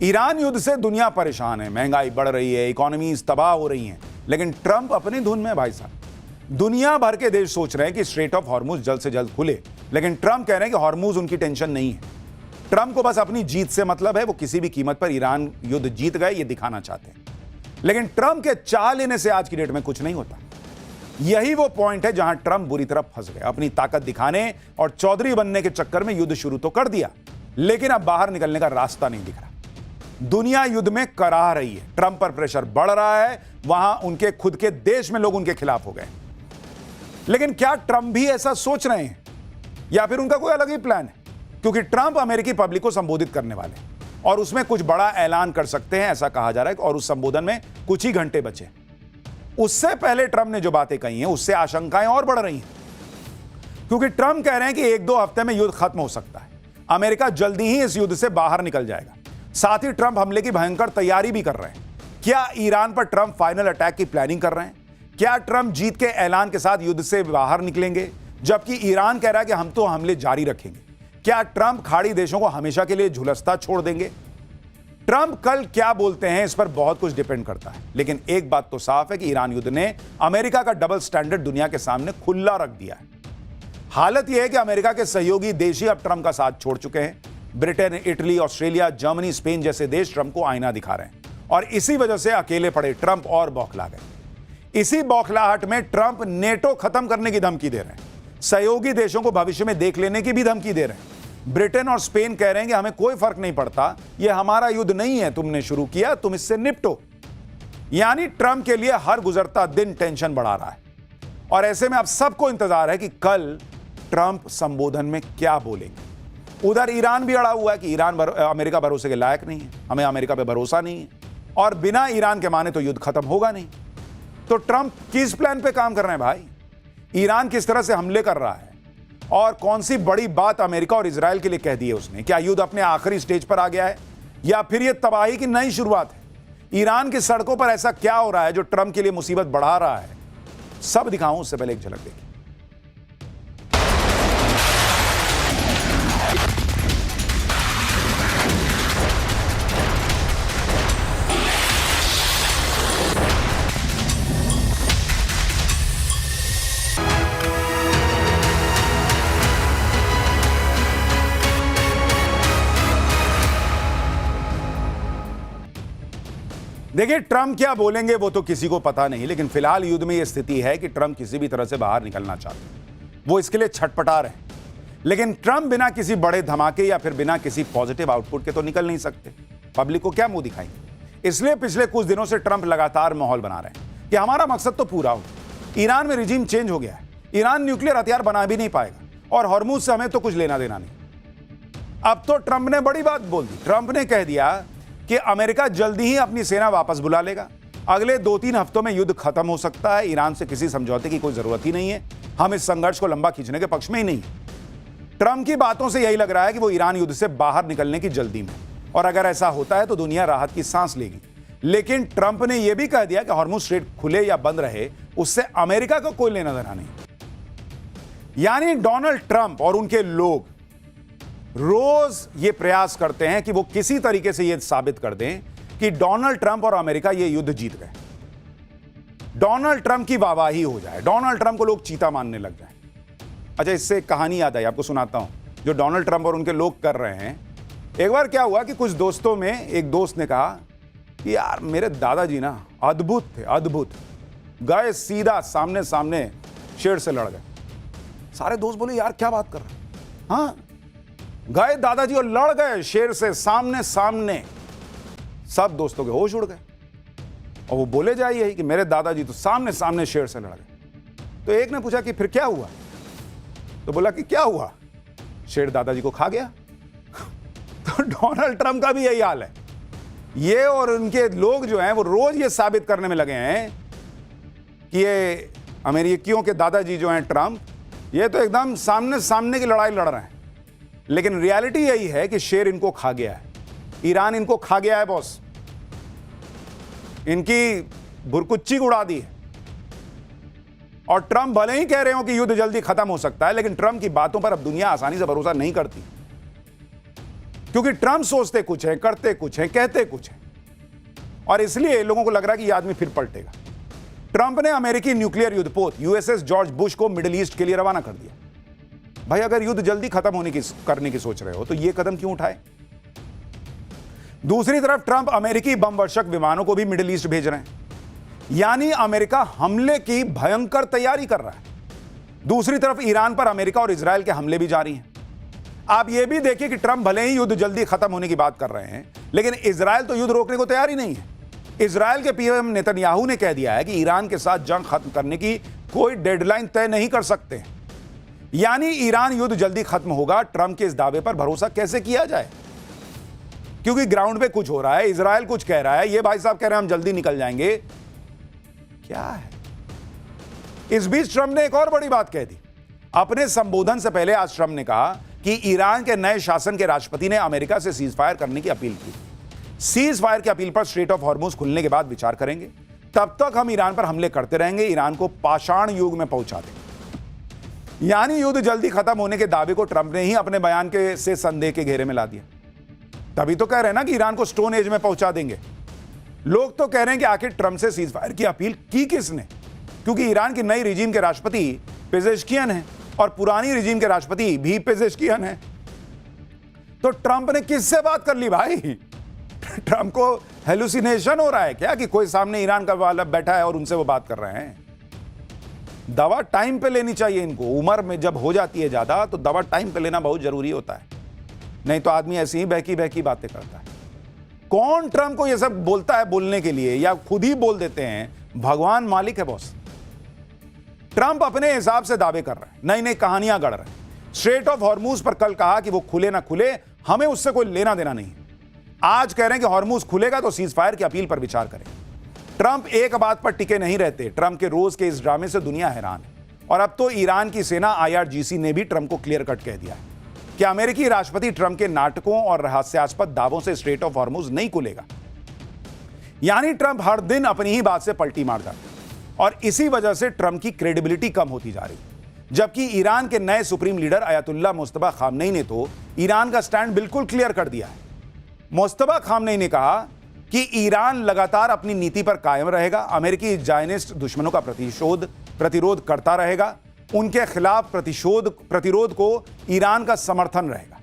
Iran युद्ध से दुनिया परेशान है, महंगाई बढ़ रही है, इकोनॉमीज तबाह हो रही हैं, लेकिन ट्रंप अपनी धुन में है भाई साहब। दुनिया भर के देश सोच रहे हैं कि स्ट्रेट ऑफ हॉर्मुज जल्द से जल्द खुले, लेकिन ट्रंप कह रहे हैं कि हॉर्मुज उनकी टेंशन नहीं है। ट्रंप को बस अपनी जीत से मतलब है, वो किसी भी कीमत पर ईरान युद्ध जीत गए ये दिखाना चाहते हैं। लेकिन ट्रंप के चाह लेने से आज की डेट में कुछ नहीं होता। यही वो पॉइंट है जहां ट्रंप बुरी तरह फंस गए। अपनी ताकत दिखाने और चौधरी बनने के चक्कर में युद्ध शुरू तो कर दिया, लेकिन अब बाहर निकलने का रास्ता नहीं दिख रहा। दुनिया युद्ध में कराह रही है, ट्रंप पर प्रेशर बढ़ रहा है, वहां उनके खुद के देश में लोग उनके खिलाफ हो गए। लेकिन क्या ट्रंप भी ऐसा सोच रहे हैं या फिर उनका कोई अलग ही प्लान है? क्योंकि ट्रंप अमेरिकी पब्लिक को संबोधित करने वाले हैं और उसमें कुछ बड़ा ऐलान कर सकते हैं, ऐसा कहा जा रहा है। और उस संबोधन में कुछ ही घंटे बचे। उससे पहले ट्रंप ने जो बातें कही हैं उससे आशंकाएं और बढ़ रही हैं, क्योंकि ट्रंप कह रहे हैं कि 1-2 हफ्ते में युद्ध खत्म हो सकता है, अमेरिका जल्दी ही इस युद्ध से बाहर निकल जाएगा। साथ ही ट्रंप हमले की भयंकर तैयारी भी कर रहे हैं। क्या ईरान पर ट्रंप फाइनल अटैक की प्लानिंग कर रहे हैं? क्या ट्रंप जीत के ऐलान के साथ युद्ध से बाहर निकलेंगे, जबकि ईरान कह रहा है कि हम तो हमले जारी रखेंगे? क्या ट्रंप खाड़ी देशों को हमेशा के लिए झुलसता छोड़ देंगे? ट्रंप कल क्या बोलते हैं इस पर बहुत कुछ डिपेंड करता है, लेकिन एक बात तो साफ है कि ईरान युद्ध ने अमेरिका का डबल स्टैंडर्ड दुनिया के सामने खुला रख दिया है। हालत यह है कि अमेरिका के सहयोगी देश ही अब ट्रंप का साथ छोड़ चुके हैं। Britain, Italy, Australia, Germany, Spain जैसे देश ट्रंप को आईना दिखा रहे हैं और इसी वजह से अकेले पड़े ट्रंप और बौखला गए। इसी बौखलाहट में ट्रंप नेटो खत्म करने की धमकी दे रहे हैं, सहयोगी देशों को भविष्य में देख लेने की भी धमकी दे रहे हैं। ब्रिटेन और स्पेन कह रहे हैं कि हमें कोई फर्क नहीं पड़ता, यह हमारा युद्ध नहीं है, तुमने शुरू किया, तुम इससे निपटो। यानी ट्रंप के लिए हर गुजरता दिन टेंशन बढ़ा रहा है और ऐसे में अब सबको इंतजार है कि कल ट्रंप संबोधन में क्या बोलेंगे। उधर ईरान भी अड़ा हुआ है कि ईरान अमेरिका भरोसे के लायक नहीं है, हमें अमेरिका पे भरोसा नहीं है और बिना ईरान के माने तो युद्ध खत्म होगा नहीं। तो ट्रंप किस प्लान पे काम कर रहे हैं भाई? ईरान किस तरह से हमले कर रहा है और कौन सी बड़ी बात अमेरिका और इजराइल के लिए कह दी है उसने? क्या युद्ध अपने आखिरी स्टेज पर आ गया है या फिर यह तबाही की नई शुरुआत है? ईरान की सड़कों पर ऐसा क्या हो रहा है जो ट्रंप के लिए मुसीबत बढ़ा रहा है? सब दिखाऊं उससे पहले एक झलक देखिए। देखिए, ट्रंप क्या बोलेंगे वो तो किसी को पता नहीं, लेकिन फिलहाल युद्ध में यह स्थिति है कि ट्रंप किसी भी तरह से बाहर निकलना चाहते हैं। वो इसके लिए छटपटा रहे हैं, लेकिन ट्रंप बिना किसी बड़े धमाके या फिर बिना किसी पॉजिटिव आउटपुट के तो निकल नहीं सकते। पब्लिक को क्या मुंह दिखाएंगे? इसलिए पिछले कुछ दिनों से ट्रंप लगातार माहौल बना रहे हैं कि हमारा मकसद तो पूरा हो। ईरान में रिजीम चेंज हो गया है, ईरान न्यूक्लियर हथियार बना भी नहीं पाएगा और हॉर्मुज से हमें तो कुछ लेना देना नहीं। अब तो ट्रंप ने बड़ी बात बोल दी। ट्रंप ने कह दिया कि अमेरिका जल्दी ही अपनी सेना वापस बुला लेगा, अगले 2-3 हफ्तों में युद्ध खत्म हो सकता है, ईरान से किसी समझौते की कोई जरूरत ही नहीं है, हम इस संघर्ष को लंबा खींचने के पक्ष में ही नहीं। ट्रंप की बातों से यही लग रहा है कि वो ईरान युद्ध से बाहर निकलने की जल्दी में, और अगर ऐसा होता है तो दुनिया राहत की सांस लेगी। लेकिन ट्रंप ने यह भी कह दिया कि हॉर्मुज स्ट्रेट खुले या बंद रहे, उससे अमेरिका को कोई लेना देना नहीं। यानी डोनाल्ड ट्रंप और उनके लोग रोज ये प्रयास करते हैं कि वो किसी तरीके से ये साबित कर दें कि डोनाल्ड ट्रंप और अमेरिका ये युद्ध जीत गए, डोनाल्ड ट्रंप की वाहवाही हो जाए, डोनाल्ड ट्रंप को लोग चीता मानने लग जाए। अच्छा, इससे एक कहानी याद आई, आपको सुनाता हूं जो डोनाल्ड ट्रंप और उनके लोग कर रहे हैं। एक बार क्या हुआ कि कुछ दोस्तों में एक दोस्त ने कहा कि यार मेरे दादाजी ना अद्भुत थे, अद्भुत। गए सीधा सामने सामने शेर से लड़ गए। सारे दोस्त बोले यार क्या बात कर रहे हैं? हाँ, गए दादाजी और लड़ गए शेर से सामने सामने। सब दोस्तों के होश उड़ गए और वो बोले जाए यही कि मेरे दादाजी तो सामने सामने शेर से लड़ गए। तो एक ने पूछा कि फिर क्या हुआ? तो बोला कि क्या हुआ, शेर दादाजी को खा गया। तो डोनाल्ड ट्रंप का भी यही हाल है। ये और उनके लोग जो हैं वो रोज ये साबित करने में लगे हैं कि ये अमेरिकियों के दादाजी जो हैं ट्रंप, ये तो एकदम सामने सामने की लड़ाई लड़ रहे हैं। लेकिन रियलिटी यही है कि शेर इनको खा गया है, ईरान इनको खा गया है बॉस, इनकी भुरकुच्ची उड़ा दी है। और ट्रंप भले ही कह रहे हो कि युद्ध जल्दी खत्म हो सकता है, लेकिन ट्रंप की बातों पर अब दुनिया आसानी से भरोसा नहीं करती। क्योंकि ट्रंप सोचते कुछ है, करते कुछ है, कहते कुछ है, और इसलिए लोगों को लग रहा है कि यह आदमी फिर पलटेगा। ट्रंप ने अमेरिकी न्यूक्लियर युद्धपोत यूएसएस जॉर्ज बुश को मिडिल ईस्ट के लिए रवाना कर दिया। भाई अगर युद्ध जल्दी खत्म करने की सोच रहे हो तो यह कदम क्यों उठाए? दूसरी तरफ ट्रंप अमेरिकी बम वर्षक विमानों को भी मिडिल ईस्ट भेज रहे हैं, यानी अमेरिका हमले की भयंकर तैयारी कर रहा है। दूसरी तरफ ईरान पर अमेरिका और इजराइल के हमले भी जारी हैं। आप यह भी देखिए कि ट्रंप भले ही युद्ध जल्दी खत्म होने की बात कर रहे हैं, लेकिन इजराइल तो युद्ध रोकने को तैयार ही नहीं है। इजराइल के पीएम नेतन्याहू ने कह दिया है कि ईरान के साथ जंग खत्म करने की कोई डेडलाइन तय नहीं कर सकते। यानी ईरान युद्ध जल्दी खत्म होगा, ट्रंप के इस दावे पर भरोसा कैसे किया जाए? क्योंकि ग्राउंड पे कुछ हो रहा है, इजराइल कुछ कह रहा है, ये भाई साहब कह रहे हैं हम जल्दी निकल जाएंगे। क्या है? इस बीच ट्रंप ने एक और बड़ी बात कह दी। अपने संबोधन से पहले आज ट्रंप ने कहा कि ईरान के नए शासन के राष्ट्रपति ने अमेरिका से सीज फायर करने की अपील की। सीज फायर की अपील पर स्ट्रेट ऑफ हॉर्मुज खुलने के बाद विचार करेंगे, तब तक हम ईरान पर हमले करते रहेंगे, ईरान को पाषाण युग में पहुंचा देंगे। यानी युद्ध जल्दी खत्म होने के दावे को ट्रंप ने ही अपने बयान के से संदेह के घेरे में ला दिया। तभी तो कह रहे हैं ना कि ईरान को स्टोन एज में पहुंचा देंगे। लोग तो कह रहे हैं कि आखिर ट्रंप से सीज फायर की अपील की किसने? क्योंकि ईरान की नई रिजीम के राष्ट्रपति पेजेश्कियन है और पुरानी रिजीम के राष्ट्रपति भी पेजेश्कियन है। तो ट्रंप ने किससे बात कर ली भाई? ट्रंप को हेलुसिनेशन हो रहा है क्या कि कोई सामने ईरान का वाला बैठा है और उनसे वो बात कर रहे हैं? दवा टाइम पे लेनी चाहिए इनको। उम्र में जब हो जाती है ज्यादा तो दवा टाइम पे लेना बहुत जरूरी होता है, नहीं तो आदमी ऐसी ही बहकी बहकी बातें करता है। कौन ट्रंप को ये सब बोलता है बोलने के लिए, या खुद ही बोल देते हैं? भगवान मालिक है बॉस। ट्रंप अपने हिसाब से दावे कर रहे हैं, नई नई कहानियां गढ़ रहे हैं। स्ट्रेट ऑफ हॉर्मुज पर कल कहा कि वो खुले ना खुले हमें उससे कोई लेना देना नहीं। आज कह रहे हैं कि हॉर्मुज खुलेगा तो सीज फायर की अपील पर विचार करें। ट्रंप एक बात पर टिके नहीं रहते। ट्रंप के रोज के इस ड्रामे से दुनिया हैरान है, और अब तो ईरान की सेना IRGC ने भी ट्रंप को क्लियर कट कह दिया है कि अमेरिकी राष्ट्रपति ट्रंप के नाटकों और हास्यास्पद दावों से स्ट्रेट ऑफ हॉर्मुज नहीं खुलेगा। यानी ट्रंप हर दिन अपनी ही बात से पलटी मार जाते हैं, और इसी वजह से ट्रंप की क्रेडिबिलिटी कम होती जा रही है। जबकि ईरान के नए सुप्रीम लीडर अयतुल्ला मुस्तफा खामनेई ने तो ईरान का स्टैंड बिल्कुल क्लियर कर दिया है। मुस्तफा खामनेई ने कहा कि ईरान लगातार अपनी नीति पर कायम रहेगा, अमेरिकी जायनिस्ट दुश्मनों का प्रतिरोध करता रहेगा, उनके खिलाफ प्रतिरोध को ईरान का समर्थन रहेगा।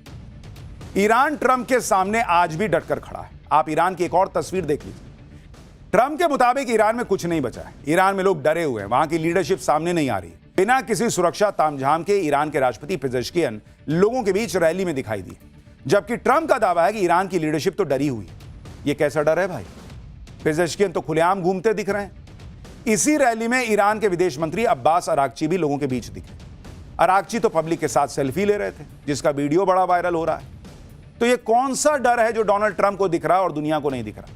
ईरान ट्रंप के सामने आज भी डटकर खड़ा है। आप ईरान की एक और तस्वीर देख लीजिए। ट्रंप के मुताबिक ईरान में कुछ नहीं बचा है। ईरान में लोग डरे हुए हैं, वहां की लीडरशिप सामने नहीं आ रही। बिना किसी सुरक्षा तामझाम के ईरान के राष्ट्रपति पेजेश्कियन लोगों के बीच रैली में दिखाई दिए, जबकि ट्रंप का दावा है कि ईरान की लीडरशिप तो डरी हुई है। यह कैसा डर है भाई? पेजेश्कियन तो खुलेआम घूमते दिख रहे हैं। इसी रैली में ईरान के विदेश मंत्री अब्बास अराक्ची भी लोगों के बीच दिखे। अराक्ची तो पब्लिक के साथ सेल्फी ले रहे थे, जिसका वीडियो बड़ा वायरल हो रहा है। तो यह कौन सा डर है जो डोनाल्ड ट्रंप को दिख रहा है और दुनिया को नहीं दिख रहा?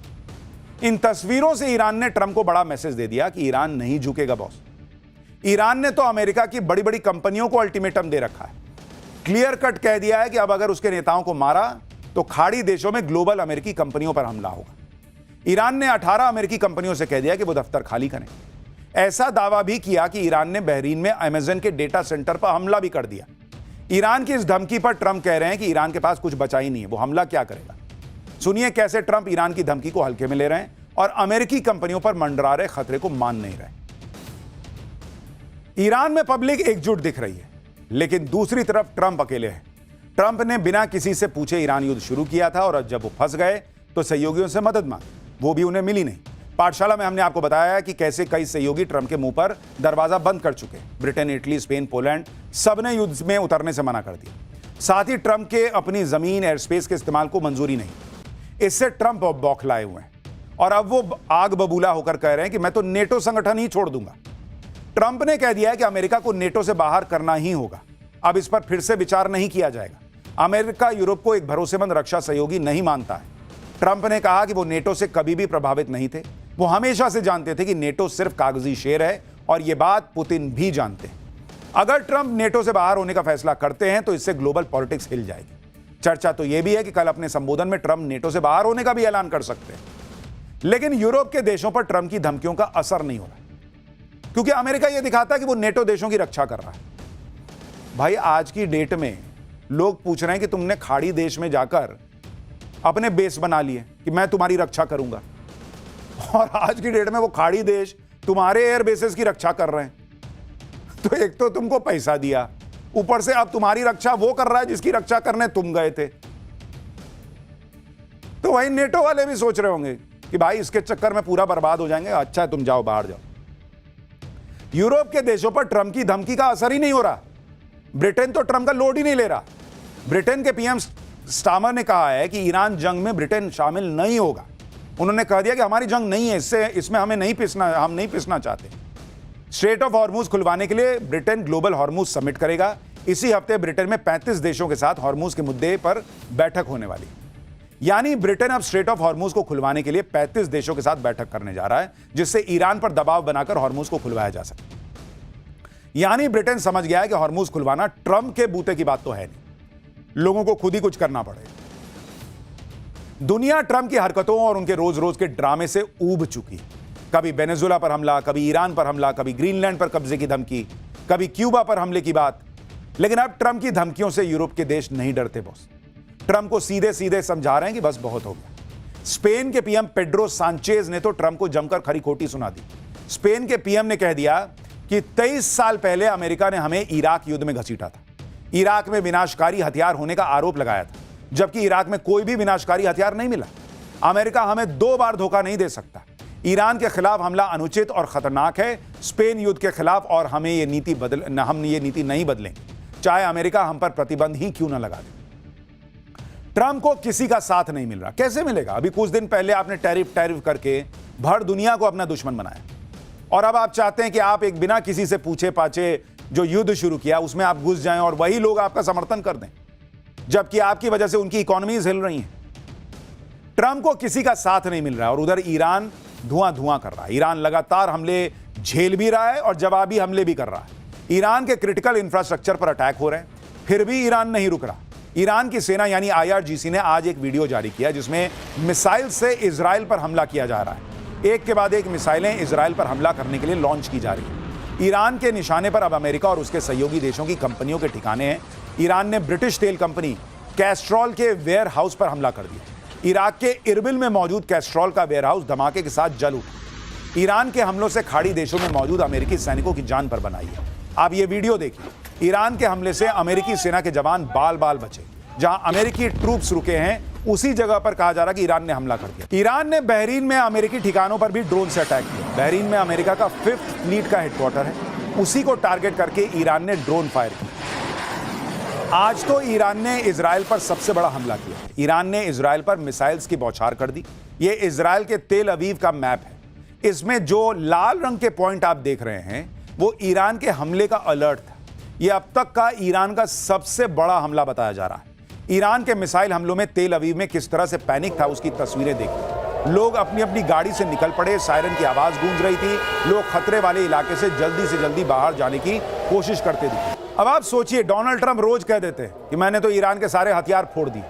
इन तस्वीरों से ईरान ने ट्रंप को बड़ा मैसेज दे दिया कि ईरान नहीं झुकेगा बॉस। ईरान ने तो अमेरिका की बड़ी बड़ी कंपनियों को अल्टीमेटम दे रखा है। क्लियर कट कह दिया है कि अब अगर उसके नेताओं को मारा तो खाड़ी देशों में ग्लोबल अमेरिकी कंपनियों पर हमला होगा। ईरान ने 18 अमेरिकी कंपनियों से कह दिया कि वो दफ्तर खाली करें। ऐसा दावा भी किया कि ईरान ने बहरीन में अमेज़न के डेटा सेंटर पर हमला भी कर दिया। ईरान की इस धमकी पर ट्रंप कह रहे हैं कि ईरान के पास कुछ बचा ही नहीं है, वो हमला क्या करेगा। सुनिए कैसे ट्रंप ईरान की धमकी को हल्के में ले रहे हैं और अमेरिकी कंपनियों पर मंडरा रहे खतरे को मान नहीं रहे। ईरान में पब्लिक एकजुट दिख रही है, लेकिन दूसरी तरफ ट्रंप अकेले हैं। ट्रंप ने बिना किसी से पूछे ईरान युद्ध शुरू किया था, और जब वो फंस गए तो सहयोगियों से मदद मांगी, वो भी उन्हें मिली नहीं। पाठशाला में हमने आपको बताया कि कैसे कई सहयोगी ट्रंप के मुंह पर दरवाजा बंद कर चुके। ब्रिटेन, इटली, स्पेन, पोलैंड सबने युद्ध में उतरने से मना कर दिया। साथ ही ट्रंप के अपनी जमीन एयर स्पेस के इस्तेमाल को मंजूरी नहीं। इससे ट्रंप बौखलाए हुए हैं और अब वो आग बबूला होकर कह रहे हैं कि मैं तो नेटो संगठन ही छोड़ दूंगा। ट्रंप ने कह दिया है कि अमेरिका को नेटो से बाहर करना ही होगा। अब इस पर फिर से विचार नहीं किया जाएगा। अमेरिका यूरोप को एक भरोसेमंद रक्षा सहयोगी नहीं मानता है। ट्रंप ने कहा कि वो नेटो से कभी भी प्रभावित नहीं थे। वो हमेशा से जानते थे कि नेटो सिर्फ कागजी शेर है, और यह बात पुतिन भी जानते हैं। अगर ट्रंप नेटो से बाहर होने का फैसला करते हैं तो इससे ग्लोबल पॉलिटिक्स हिल जाएगी। चर्चा तो यह भी है कि कल अपने संबोधन में ट्रंप नेटो से बाहर होने का भी ऐलान कर सकते हैं। लेकिन यूरोप के देशों पर ट्रंप की धमकियों का असर नहीं हो रहा, क्योंकि अमेरिका यह दिखाता है कि वो नेटो देशों की रक्षा कर रहा है। भाई आज की डेट में लोग पूछ रहे हैं कि तुमने खाड़ी देश में जाकर अपने बेस बना लिए कि मैं तुम्हारी रक्षा करूंगा, और आज की डेट में वो खाड़ी देश तुम्हारे एयर बेसेस की रक्षा कर रहे हैं। तो एक तो तुमको पैसा दिया, ऊपर से अब तुम्हारी रक्षा वो कर रहा है जिसकी रक्षा करने तुम गए थे। तो वही नेटो वाले भी सोच रहे होंगे कि भाई इसके चक्कर में पूरा बर्बाद हो जाएंगे, अच्छा है तुम जाओ बाहर जाओ। यूरोप के देशों पर ट्रंप की धमकी का असर ही नहीं हो रहा। ब्रिटेन तो ट्रंप का लोड ही नहीं ले रहा। ब्रिटेन के पीएम स्टामर ने कहा है कि ईरान जंग में ब्रिटेन शामिल नहीं होगा। उन्होंने कह दिया कि हमारी जंग नहीं है, इसमें हम नहीं पिसना चाहते। स्ट्रेट ऑफ हॉर्मुज खुलवाने के लिए ब्रिटेन ग्लोबल हॉर्मुज समिट करेगा। इसी हफ्ते ब्रिटेन में 35 देशों के साथ हॉर्मुज के मुद्दे पर बैठक होने वाली। यानी ब्रिटेन अब स्ट्रेट ऑफ हॉर्मुज को खुलवाने के लिए 35 देशों के साथ बैठक करने जा रहा है, जिससे ईरान पर दबाव बनाकर हॉर्मुज को खुलवाया जा सके। यानी ब्रिटेन समझ गया है कि हॉर्मुज खुलवाना ट्रंप के बूते की बात तो है नहीं, लोगों को खुद ही कुछ करना पड़ेगा। दुनिया ट्रंप की हरकतों और उनके रोज रोज के ड्रामे से ऊब चुकी। कभी वेनेजुएला पर हमला, कभी ईरान पर हमला, कभी ग्रीनलैंड पर कब्जे की धमकी, कभी क्यूबा पर हमले की बात। लेकिन अब ट्रंप की धमकियों से यूरोप के देश नहीं डरते बॉस। ट्रंप को सीधे सीधे समझा रहे हैं कि बस बहुत हो गया। स्पेन के पीएम पेड्रो सांचेज ने तो ट्रंप को जमकर खरी खोटी सुना दी। स्पेन के पीएम ने कह दिया कि 23 साल पहले अमेरिका ने हमें इराक युद्ध में घसीटा था। इराक में विनाशकारी हथियार होने का आरोप लगाया था, जबकि इराक में कोई भी विनाशकारी हथियार नहीं मिला। अमेरिका हमें 2 बार धोखा नहीं दे सकता। ईरान के खिलाफ हमला अनुचित और खतरनाक है। स्पेन युद्ध के खिलाफ, और हम ये नीति नहीं बदलेंगे, चाहे अमेरिका हम पर प्रतिबंध ही क्यों न लगा दे। ट्रंप को किसी का साथ नहीं मिल रहा। कैसे मिलेगा? अभी कुछ दिन पहले आपने टैरिफ करके भर दुनिया को अपना दुश्मन बनाया, और अब आप चाहते हैं कि आप एक बिना किसी से पूछे पाछे जो युद्ध शुरू किया उसमें आप घुस जाएं और वही लोग आपका समर्थन कर दें, जबकि आपकी वजह से उनकी इकोनॉमीज हिल रही हैं। ट्रंप को किसी का साथ नहीं मिल रहा है, और उधर ईरान धुआं कर रहा है। ईरान लगातार हमले झेल भी रहा है और जवाबी हमले भी कर रहा है। ईरान के क्रिटिकल इंफ्रास्ट्रक्चर पर अटैक हो रहे हैं, फिर भी ईरान नहीं रुक रहा। ईरान की सेना यानी IRGC ने आज एक वीडियो जारी किया जिसमें मिसाइल से इजराइल पर हमला किया जा रहा है। एक के बाद एक मिसाइलें इजराइल पर हमला करने के लिए लॉन्च की जा रही है। ईरान के निशाने पर अब अमेरिका और उसके सहयोगी देशों की कंपनियों के ठिकाने हैं। ईरान ने ब्रिटिश तेल कंपनी कैस्ट्रॉल के वेयर हाउस पर हमला कर दिया। इराक के इरबिल में मौजूद कैस्ट्रॉल का वेयर हाउस धमाके के साथ जल उठा। ईरान के हमलों से खाड़ी देशों में मौजूद अमेरिकी सैनिकों की जान पर बनाई है। आप ये वीडियो देखिए। ईरान के हमले से अमेरिकी सेना के जवान बाल बाल बचे। जहां अमेरिकी ट्रूप्स रुके हैं उसी जगह पर कहा जा रहा है कि ईरान ने हमला कर दिया। ईरान ने बहरीन में अमेरिकी ठिकानों पर भी ड्रोन से अटैक किया। बहरीन में अमेरिका का 5th फ्लीट का हेडक्वार्टर है, उसी को टारगेट करके ईरान ने ड्रोन फायर किया। आज तो ईरान ने इजराइल पर सबसे बड़ा हमला किया। ईरान ने इजराइल पर मिसाइल्स की बौछार कर दी। ये इजराइल के तेल अवीव का मैप है। इसमें जो लाल रंग के पॉइंट आप देख रहे हैं वो ईरान के हमले का अलर्ट था। ये अब तक का ईरान का सबसे बड़ा हमला बताया जा रहा है। ईरान के मिसाइल हमलों में तेल अवीव में किस तरह से पैनिक था उसकी तस्वीरें देखिए। लोग अपनी अपनी गाड़ी से निकल पड़े, सायरन की आवाज गूंज रही थी। लोग खतरे वाले इलाके से जल्दी बाहर जाने की कोशिश करते दिखे। अब आप सोचिए, डोनाल्ड ट्रंप रोज कह देते कि मैंने तो ईरान के सारे हथियार फोड़ दिए,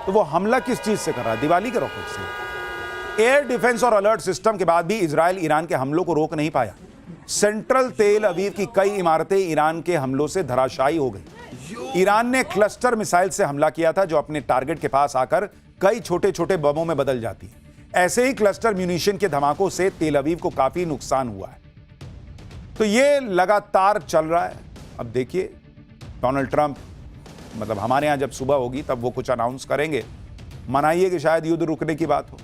तो वो हमला किस चीज से कर रहा है? दिवाली के रॉकेट से। एयर डिफेंस और अलर्ट सिस्टम के बाद भी इजराइल ईरान के हमलों को रोक नहीं पाया। सेंट्रल तेल अवीव की कई इमारतें ईरान के हमलों से धराशायी हो गई। ईरान ने क्लस्टर मिसाइल से हमला किया था जो अपने टारगेट के पास आकर कई छोटे छोटे बमों में बदल जाती है। ऐसे ही क्लस्टर म्यूनिशन के धमाकों से तेल अवीव को काफी नुकसान हुआ है। तो ये लगातार चल रहा है। अब देखिए, डोनाल्ड ट्रंप, मतलब हमारे यहां जब सुबह होगी तब वो कुछ अनाउंस करेंगे, मनाइए कि शायद युद्ध रुकने की बात हो,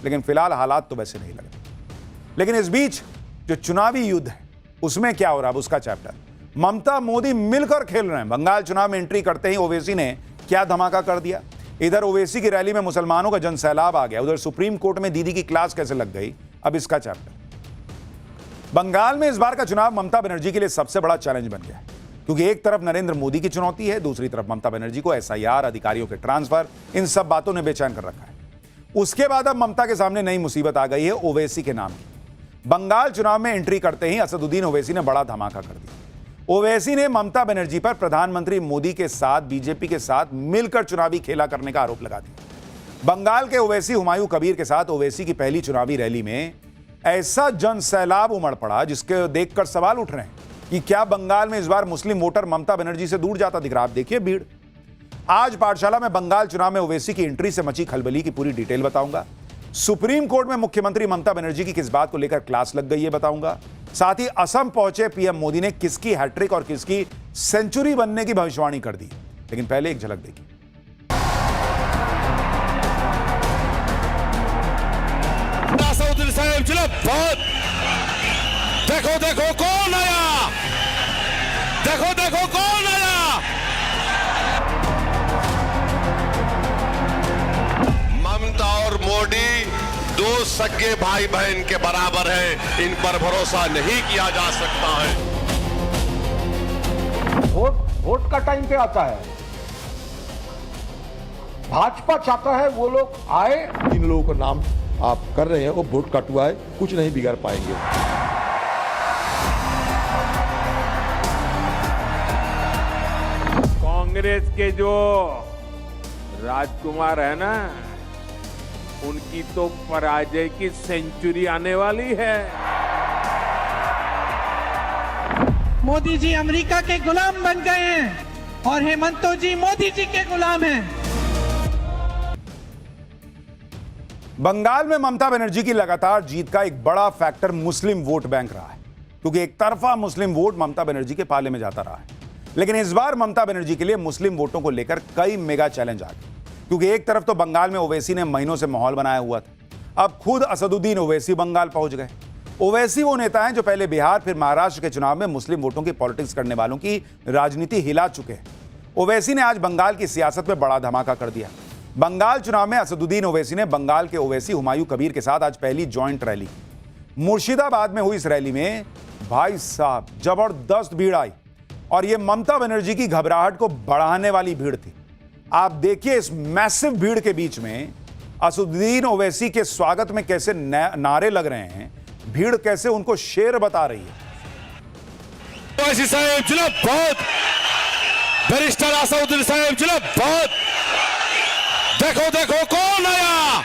लेकिन फिलहाल हालात तो वैसे नहीं लग रहे। लेकिन इस बीच जो चुनावी युद्ध है उसमें क्या हो रहा है, उसका चैप्टर ममता मोदी मिलकर खेल रहे हैं। बंगाल चुनाव में एंट्री करते ही ओवैसी ने क्या धमाका कर दिया। इधर ओवैसी की रैली में मुसलमानों का जनसैलाब आ गया, उधर सुप्रीम कोर्ट में दीदी की क्लास कैसे लग गई, अब इसका चैप्टर। बंगाल में इस बार का चुनाव ममता बनर्जी के लिए सबसे बड़ा चैलेंज बन गया है, क्योंकि एक तरफ नरेंद्र मोदी की चुनौती है, दूसरी तरफ ममता बनर्जी को SIR, अधिकारियों के ट्रांसफर, इन सब बातों ने बेचैन कर रखा है। उसके बाद अब ममता के सामने नई मुसीबत आ गई है ओवैसी के नाम की। बंगाल चुनाव में एंट्री करते ही असदुद्दीन ओवैसी ने बड़ा धमाका कर दिया। ओवैसी ने ममता बनर्जी पर प्रधानमंत्री मोदी के साथ बीजेपी के साथ मिलकर चुनावी खेला करने का आरोप लगा दिया। बंगाल के ओवैसी हुमायूं कबीर के साथ ओवैसी की पहली चुनावी रैली में ऐसा जनसैलाब उमड़ पड़ा जिसके देखकर सवाल उठ रहे हैं कि क्या बंगाल में इस बार मुस्लिम वोटर ममता बनर्जी से दूर जाता दिख रहा। आप देखिए भीड़। आज पाठशाला में बंगाल चुनाव में ओवैसी की एंट्री से मची खलबली की पूरी डिटेल बताऊंगा। सुप्रीम कोर्ट में मुख्यमंत्री ममता बनर्जी की किस बात को लेकर क्लास लग गई है बताऊंगा। साथ ही असम पहुंचे पीएम मोदी ने किसकी हैट्रिक और किसकी सेंचुरी बनने की भविष्यवाणी कर दी। लेकिन पहले एक झलक देखिए। देखो देखो कौन आया, देखो देखो कौन आया। ममता और मोदी दो सगे भाई बहन के बराबर है, इन पर भरोसा नहीं किया जा सकता है। वोट का टाइम पे आता है, भाजपा चाहता है वो लोग आए। इन लोगों का नाम आप कर रहे हैं वो वोट कटुआ है, कुछ नहीं बिगाड़ पाएंगे। कांग्रेस के जो राजकुमार है ना, उनकी तो पराजय की सेंचुरी आने वाली है। मोदी जी अमेरिका के गुलाम बन गए हैं और हेमंतो जी मोदी जी के गुलाम हैं। बंगाल में ममता बनर्जी की लगातार जीत का एक बड़ा फैक्टर मुस्लिम वोट बैंक रहा है, क्योंकि एक तरफा मुस्लिम वोट ममता बनर्जी के पाले में जाता रहा है। लेकिन इस बार ममता बनर्जी के लिए मुस्लिम वोटों को लेकर कई मेगा चैलेंज आ गए, क्योंकि एक तरफ तो बंगाल में ओवैसी ने महीनों से माहौल बनाया हुआ था। अब खुद असदुद्दीन ओवैसी बंगाल पहुंच गए। ओवैसी वो नेता हैं जो पहले बिहार फिर महाराष्ट्र के चुनाव में मुस्लिम वोटों की पॉलिटिक्स करने वालों की राजनीति हिला चुके हैं। ओवैसी ने आज बंगाल की सियासत में बड़ा धमाका कर दिया। बंगाल चुनाव में असदुद्दीन ओवैसी ने बंगाल के ओवैसी हुमायूं कबीर के साथ आज पहली जॉइंट रैली की। मुर्शिदाबाद में हुई इस रैली में भाई साहब जबरदस्त भीड़ आई और यह ममता बनर्जी की घबराहट को बढ़ाने वाली भीड़ थी। आप देखिए इस मैसिव भीड़ के बीच में असदुद्दीन ओवैसी के स्वागत में कैसे नारे लग रहे हैं, भीड़ कैसे उनको शेर बता रही है। ओवैसी साहब जिंदाबाद, बैरिस्टर असदुद्दीन साहब जिंदाबाद। देखो देखो कौन आया,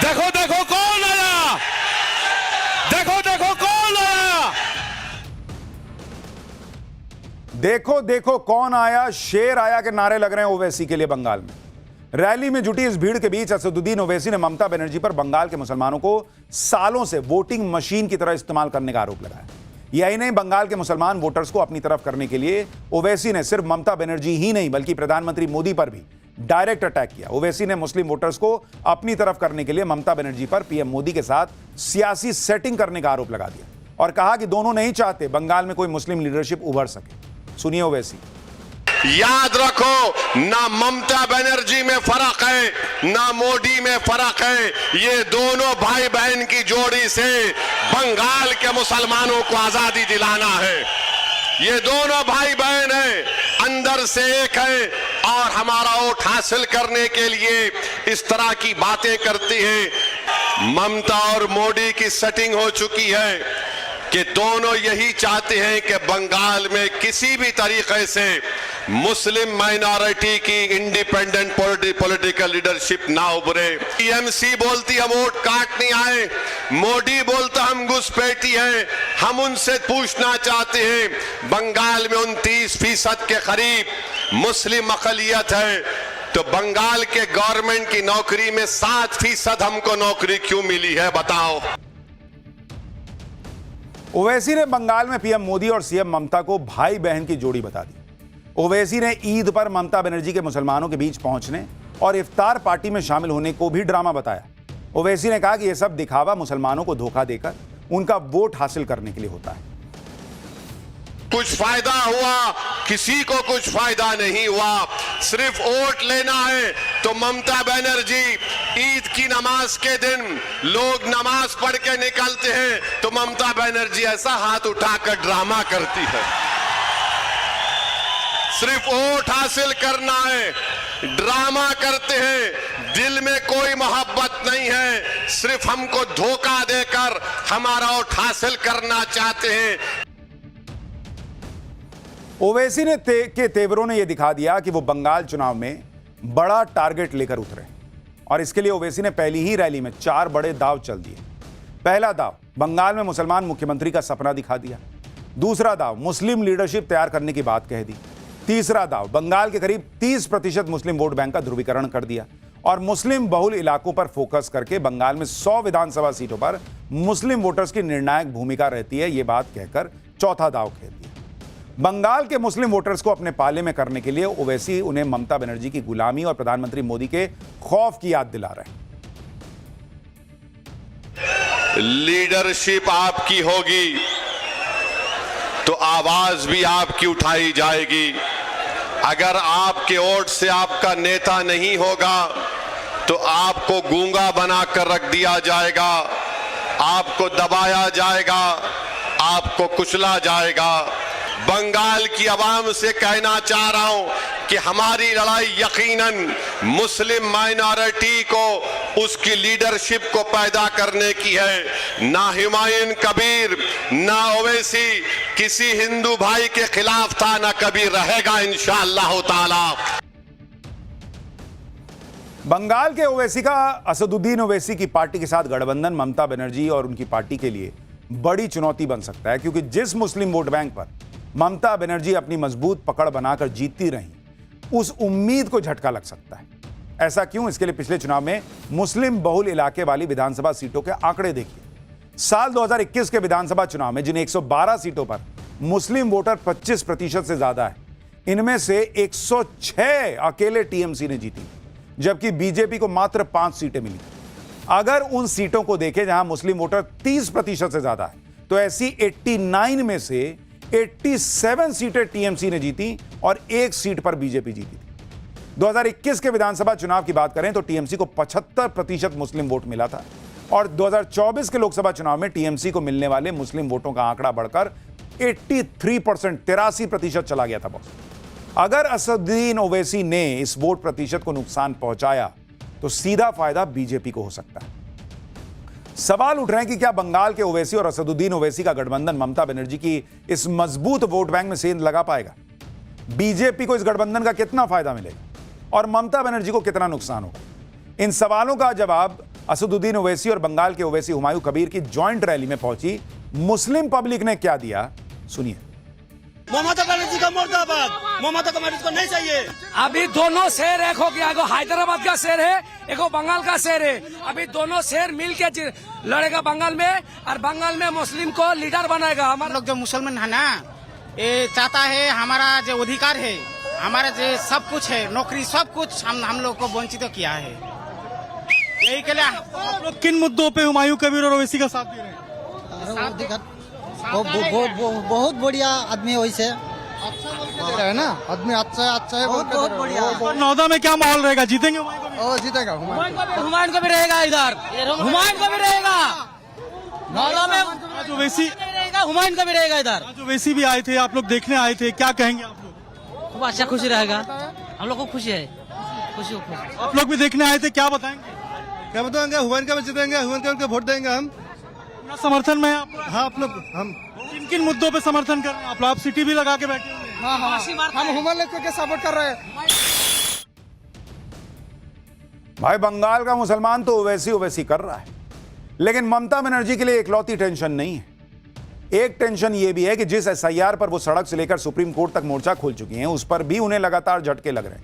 देखो देखो कौन आया, देखो देखो कौन आया। देखो देखो कौन आया, शेर आया के नारे लग रहे हैं ओवैसी के लिए बंगाल में। रैली में जुटी इस भीड़ के बीच असदुद्दीन ओवैसी ने ममता बनर्जी पर बंगाल के मुसलमानों को सालों से वोटिंग मशीन की तरह इस्तेमाल करने का आरोप लगाया। यही नहीं, बंगाल के मुसलमान वोटर्स को अपनी तरफ करने के लिए ओवैसी ने सिर्फ ममता बनर्जी ही नहीं बल्कि प्रधानमंत्री मोदी पर भी डायरेक्ट अटैक किया। ओवैसी ने मुस्लिम वोटर्स को अपनी तरफ करने के लिए ममता बनर्जी पर पीएम मोदी के साथ सियासी सेटिंग करने का आरोप लगा दिया और कहा कि दोनों नहीं चाहते बंगाल में कोई मुस्लिम लीडरशिप उभर सके। सुनिए ओवैसी। याद रखो, ना ममता बनर्जी में फर्क है ना मोदी में फर्क है। ये दोनों भाई बहन की जोड़ी से बंगाल के मुसलमानों को आजादी दिलाना है। ये दोनों भाई बहन हैं, अंदर से एक है और हमारा वोट हासिल करने के लिए इस तरह की बातें करती हैं। ममता और मोदी की सेटिंग हो चुकी है कि दोनों यही चाहते हैं कि बंगाल में किसी भी तरीके से मुस्लिम माइनॉरिटी की इंडिपेंडेंट पॉलिटिकल लीडरशिप ना उभरे। टीएमसी बोलती हम वोट काटने आए, मोदी बोलता हम घुसपैठी हैं। हम उनसे पूछना चाहते हैं, बंगाल में 29% के करीब मुस्लिम अक़लियत है, तो बंगाल के गवर्नमेंट की नौकरी में 7% हमको नौकरी क्यों मिली है, बताओ। ओवैसी ने बंगाल में पीएम मोदी और सीएम ममता को भाई बहन की जोड़ी बता दी। ओवैसी ने ईद पर ममता बनर्जी के मुसलमानों के बीच पहुंचने और इफ्तार पार्टी में शामिल होने को भी ड्रामा बताया। ओवैसी ने कहा कि यह सब दिखावा मुसलमानों को धोखा देकर उनका वोट हासिल करने के लिए होता है। कुछ फायदा हुआ, किसी को कुछ फायदा नहीं हुआ, सिर्फ वोट लेना है। तो ममता बनर्जी, ईद की नमाज के दिन लोग नमाज पढ़ के निकलते हैं तो ममता बनर्जी ऐसा हाथ उठाकर ड्रामा करती है। सिर्फ वोट हासिल करना है, ड्रामा करते हैं, दिल में कोई मोहब्बत नहीं है, सिर्फ हमको धोखा देकर हमारा वोट हासिल करना चाहते हैं। ओवैसी ने के तेवरों ने यह दिखा दिया कि वो बंगाल चुनाव में बड़ा टारगेट लेकर उतरे और इसके लिए ओवैसी ने पहली ही रैली में 4 बड़े दाव चल दिए। पहला दाव, बंगाल में मुसलमान मुख्यमंत्री का सपना दिखा दिया। दूसरा दाव, मुस्लिम लीडरशिप तैयार करने की बात कह दी। तीसरा दाव, बंगाल के करीब 30% मुस्लिम वोट बैंक का ध्रुवीकरण कर दिया और मुस्लिम बहुल इलाकों पर फोकस करके बंगाल में 100 विधानसभा सीटों पर मुस्लिम वोटर्स की निर्णायक भूमिका रहती है, यह बात कहकर चौथा दाव खेल दिया। बंगाल के मुस्लिम वोटर्स को अपने पाले में करने के लिए ओवैसी उन्हें ममता बनर्जी की गुलामी और प्रधानमंत्री मोदी के खौफ की याद दिला रहे हैं। लीडरशिप आपकी होगी तो आवाज भी आपकी उठाई जाएगी। अगर आपके वोट से आपका नेता नहीं होगा तो आपको गूंगा बनाकर रख दिया जाएगा, आपको दबाया जाएगा, आपको कुचला जाएगा। बंगाल की आवाम से कहना चाह रहा हूं कि हमारी लड़ाई यकीनन मुस्लिम माइनॉरिटी को उसकी लीडरशिप को पैदा करने की है। ना हुमायूं कबीर ना ओवैसी किसी हिंदू भाई के खिलाफ था, ना कभी रहेगा इंशाअल्लाह ताला। बंगाल के ओवैसी का असदुद्दीन ओवैसी की पार्टी के साथ गठबंधन ममता बनर्जी और उनकी पार्टी के लिए बड़ी चुनौती बन सकता है, क्योंकि जिस मुस्लिम वोट बैंक पर ममता बनर्जी अपनी मजबूत पकड़ बनाकर जीतती रहीं, उस उम्मीद को झटका लग सकता है। ऐसा क्यों? इसके लिए पिछले चुनाव में मुस्लिम बहुल इलाके वाली विधानसभा सीटों के आंकड़े देखिए। साल 2021 के विधानसभा चुनाव में जिन 112 सीटों पर मुस्लिम वोटर 25% से ज्यादा है, इनमें से 106 अकेले टीएमसी ने जीती, जबकि बीजेपी को मात्र 5 सीटें मिली। अगर उन सीटों को देखें जहां मुस्लिम वोटर 30% से ज्यादा है, तो ऐसी 89 में से 87 सीटें टीएमसी ने जीती और 1 सीट पर बीजेपी जीती थी। 2021 के विधानसभा चुनाव की बात करें तो टीएमसी को 75% मुस्लिम वोट मिला था और 2024 के लोकसभा चुनाव में टीएमसी को मिलने वाले मुस्लिम वोटों का आंकड़ा बढ़कर 83% चला गया था बॉस। अगर असदुद्दीन ओवैसी ने इस वोट प्रतिशत को नुकसान पहुंचाया तो सीधा फायदा बीजेपी को हो सकता है। सवाल उठ रहे हैं कि क्या बंगाल के ओवैसी और असदुद्दीन ओवैसी का गठबंधन ममता बनर्जी की इस मजबूत वोट बैंक में सेंध लगा पाएगा? बीजेपी को इस गठबंधन का कितना फायदा मिलेगा और ममता बनर्जी को कितना नुकसान होगा? इन सवालों का जवाब असदुद्दीन ओवैसी और बंगाल के ओवैसी हुमायूं कबीर की जॉइंट रैली में पहुंची मुस्लिम पब्लिक ने क्या दिया, सुनिए। ममता बनर्जी का मुर्दाबाद, ममता बनर्जी को नहीं चाहिए। अभी दोनों शहर एक हो गया, हैदराबाद का शहर है, एक बंगाल का शहर है। अभी दोनों शहर मिलके लड़ेगा बंगाल में, और बंगाल में मुस्लिम को लीडर बनाएगा। हम लोग जो मुसलमान है ना, ये चाहता है हमारा जो अधिकार है, हमारा जो सब कुछ है, नौकरी सब कुछ हम लोग को वंचित किया है। यही के लिए आप लोग किन मुद्दों पे हुमायूं कबीर और ओवैसी का साथ दे रहे हैं? बहुत बढ़िया आदमी है, वैसे है ना, आदमी अच्छा है, बहुत बढ़िया। और नौदा में क्या माहौल रहेगा, जीतेंगे हुमायूं कबीर? ओ जीतेगा हुमायूं कबीर रहेगा, इधर हुमायूं कबीर रहेगा, नौदा में ओवैसी रहेगा, हुमायूं कबीर रहेगा इधर। जो ओवैसी भी आए थे, आप लोग देखने आए थे, क्या कहेंगे आप लोग? खूब अच्छा खुशी रहेगा, हम लोग को खुशी है, खुशी। आप लोग भी देखने आए थे, क्या बताएंगे? क्या बताएंगे? हुमायूं कबीर जीतेंगे, हुमायूं कबीर को वोट देंगे हम। पूरा समर्थन में आप? हाँ, आप लोग हम किन किन मुद्दों पे समर्थन कर रहे हैं आप? सिटी भी लगा के बैठे हुए हैं। हम हुमायूं के सपोर्ट कर रहे हैं। भाई बंगाल का मुसलमान तो ओवैसी कर रहा है, लेकिन ममता बनर्जी के लिए इकलौती टेंशन नहीं है। एक टेंशन यह भी है कि जिस एसआईआर पर वो सड़क से लेकर सुप्रीम कोर्ट तक मोर्चा खोल चुकी हैं, उस पर भी उन्हें लगातार झटके लग रहे हैं।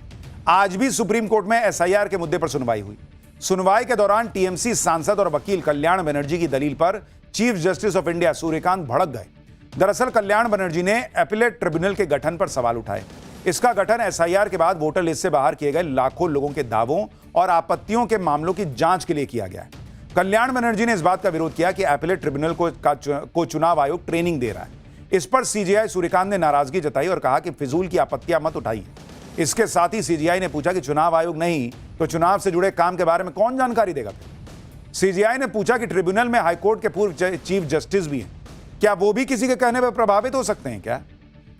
आज भी सुप्रीम कोर्ट में एसआईआर के मुद्दे पर सुनवाई हुई। सुनवाई के दौरान टीएमसी सांसद और वकील कल्याण बनर्जी की दलील पर chief justice of India Suryakant भड़क गए। दरअसल कल्याण बनर्जी ने एपीलेट ट्रिब्यूनल के गठन पर सवाल उठाए। इसका गठन एसआईआर के बाद वोटर लिस्ट से बाहर किए गए लाखों लोगों के दावों और आपत्तियों के मामलों की जांच के लिए किया गया है। कल्याण बनर्जी ने इस बात का विरोध किया कि एपीलेट ट्रिब्यूनल को चुनाव आयोग ट्रेनिंग दे रहा है। इस पर सीजेआई सूर्यकांत ने नाराजगी जताई और कहा कि फिजूल की आपत्तियां मत उठाइए। इसके साथ ही सीजेआई ने पूछा कि चुनाव आयोग नहीं तो चुनाव से जुड़े काम के बारे में कौन जानकारी देगा? सीजेआई ने पूछा कि ट्रिब्यूनल में हाईकोर्ट के पूर्व चीफ जस्टिस भी हैं, क्या वो भी किसी के कहने पर प्रभावित हो सकते हैं क्या?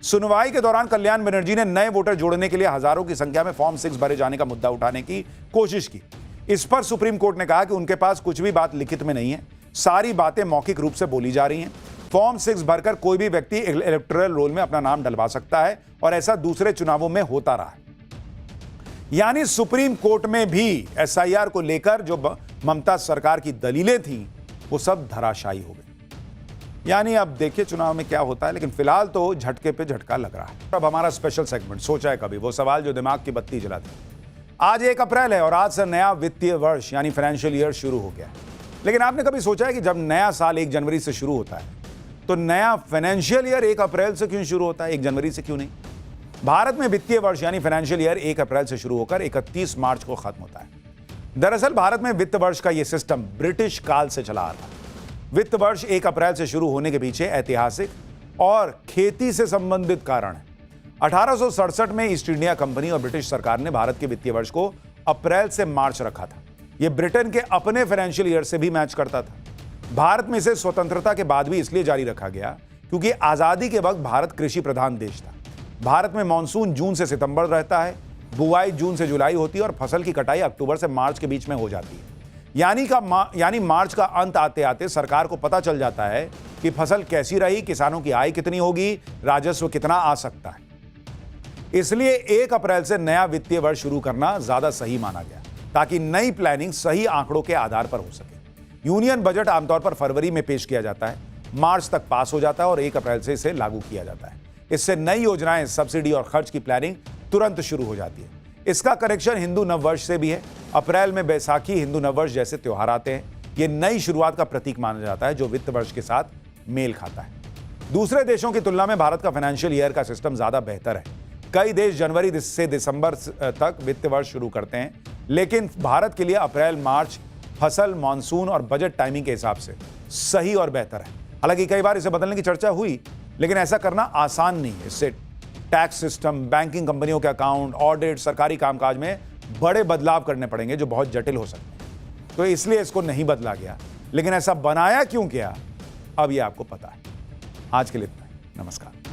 सुनवाई के दौरान कल्याण बनर्जी ने नए वोटर जोड़ने के लिए हजारों की संख्या में फॉर्म 6 भरे जाने का मुद्दा उठाने की कोशिश की। इस पर सुप्रीम कोर्ट ने कहा कि उनके पास कुछ भी बात लिखित में नहीं है, सारी बातें मौखिक रूप से बोली जा रही हैं। फॉर्म 6 भरकर कोई भी व्यक्ति इलेक्टोरल रोल में अपना नाम डलवा सकता है और ऐसा दूसरे चुनावों में होता रहा है। यानी सुप्रीम कोर्ट में भी एसआईआर को लेकर जो ममता सरकार की दलीलें थीं, वो सब धराशायी हो गई। यानी अब देखिए चुनाव में क्या होता है, लेकिन फिलहाल तो झटके पे झटका लग रहा है। अब हमारा स्पेशल सेगमेंट सोचा है कभी, वो सवाल जो दिमाग की बत्ती जला दे। आज 1 अप्रैल है और आज से नया वित्तीय वर्ष यानी फाइनेंशियल ईयर शुरू हो गया है। लेकिन आपने कभी सोचा है कि जब नया साल 1 जनवरी से शुरू होता है तो नया फाइनेंशियल ईयर 1 अप्रैल से क्यों शुरू होता है, 1 जनवरी से क्यों नहीं? भारत में वित्तीय वर्ष यानी फाइनेंशियल ईयर 1 अप्रैल से शुरू होकर 31 मार्च को खत्म होता है। दरअसल भारत में वित्त वर्ष का यह सिस्टम ब्रिटिश काल से चला आ रहा है। वित्त वर्ष 1 अप्रैल से शुरू होने के पीछे ऐतिहासिक और खेती से संबंधित कारण है। 1867 में ईस्ट इंडिया कंपनी और ब्रिटिश सरकार ने भारत के वित्तीय वर्ष को अप्रैल से मार्च रखा था। यह ब्रिटेन के अपने फाइनेंशियल ईयर से भी मैच करता था। भारत में इसे स्वतंत्रता के बाद भी इसलिए जारी रखा गया क्योंकि आजादी के वक्त भारत कृषि प्रधान देश था। भारत में मानसून जून से सितंबर रहता है, बुआई जून से जुलाई होती है और फसल की कटाई अक्टूबर से मार्च के बीच में हो जाती है। यानी मार्च का अंत आते आते सरकार को पता चल जाता है कि फसल कैसी रही, किसानों की आय कितनी होगी, राजस्व कितना आ सकता है। इसलिए 1 अप्रैल से नया वित्तीय वर्ष शुरू करना ज्यादा सही माना गया ताकि नई प्लानिंग सही आंकड़ों के आधार पर हो सके। यूनियन बजट आमतौर पर फरवरी में पेश किया जाता है, मार्च तक पास हो जाता है और 1 अप्रैल से इसे लागू किया जाता है। इससे नई योजनाएं, सब्सिडी और खर्च की प्लानिंग तुरंत शुरू हो जाती है। इसका कनेक्शन हिंदू नववर्ष से भी है। अप्रैल में बैसाखी, हिंदू नववर्ष जैसे त्योहार आते हैं। यह नई शुरुआत का प्रतीक माना जाता है जो वित्त वर्ष के साथ मेल खाता है। दूसरे देशों की तुलना में भारत का फाइनेंशियल ईयर का सिस्टम ज्यादा बेहतर है। कई देश जनवरी से दिसंबर तक वित्त वर्ष शुरू करते हैं, लेकिन भारत के लिए अप्रैल मार्च फसल, मानसून और बजट टाइमिंग के हिसाब से सही और बेहतर है। हालांकि कई बार इसे बदलने की चर्चा हुई, लेकिन ऐसा करना आसान नहीं है। इससे टैक्स सिस्टम, बैंकिंग कंपनियों के अकाउंट, ऑडिट, सरकारी कामकाज में बड़े बदलाव करने पड़ेंगे जो बहुत जटिल हो सकते हैं। तो इसलिए इसको नहीं बदला गया। लेकिन ऐसा बनाया क्यों गया, अब ये आपको पता है। आज के लिए इतना ही। नमस्कार।